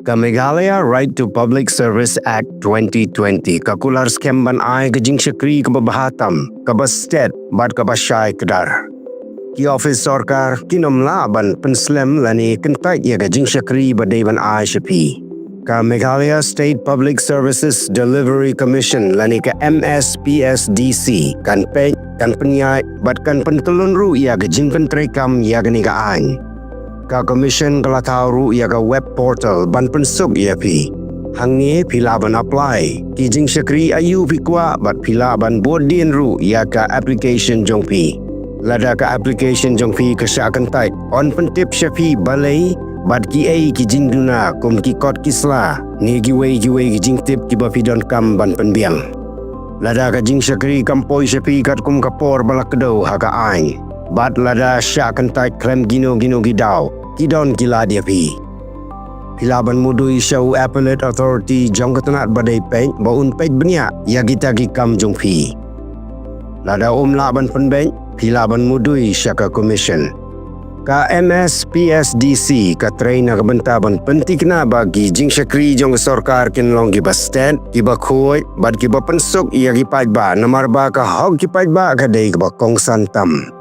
Ka Meghalaya Right to Public Service Act 2020 kakular scam ban ai ka Jingkitkhlieh ka babahatam ka bastet bat ka basyai kedar. Ki office sarkar kinomla ban penslem lani kentai ya ka Jingkitkhlieh badai ban ai shapi. Ka Meghalaya State Public Services Delivery Commission lani ka MSPSDC kan pe kan penyai bat kan pentulun ru ya ka Jingkitkhlieh ya ka ni ka ain. Ka commission kalatau ru ya ka web portal ban pensuk ya pi. Hangi pila ban apply. Ki Jingkitkhlieh ayu pi kwa bat pila ban bodin ru ya ka application jong pi. Lada ka application jong pi kesyakan tai on pentip syapi balai bat ki ai ki jingduna kum ki kot kisla ni giwei ki jingtip ki bafidon kam ban penbiang. Lada ka Jingkitkhlieh kampoi syapi kat kum kapor balak kedau ha ka ain. Bat lada syakan tai klem gino gidau. Kidon gila dia pi. Pilaban mudui syau appellate authority jong ketenat badai peng baun pej benya ya kita gikam jong pi. Lada laban penbeng pilaban mudui syaka commission. Ka MSPSDC ka trainer ka bentaban pentikna bagi Jingkitkhlieh jong sarkar kin long ki bastet ki ba khoi bad ki ba pensuk ya ki pajba namar ba ka hog ki pajba ka dei ka ba kong santam.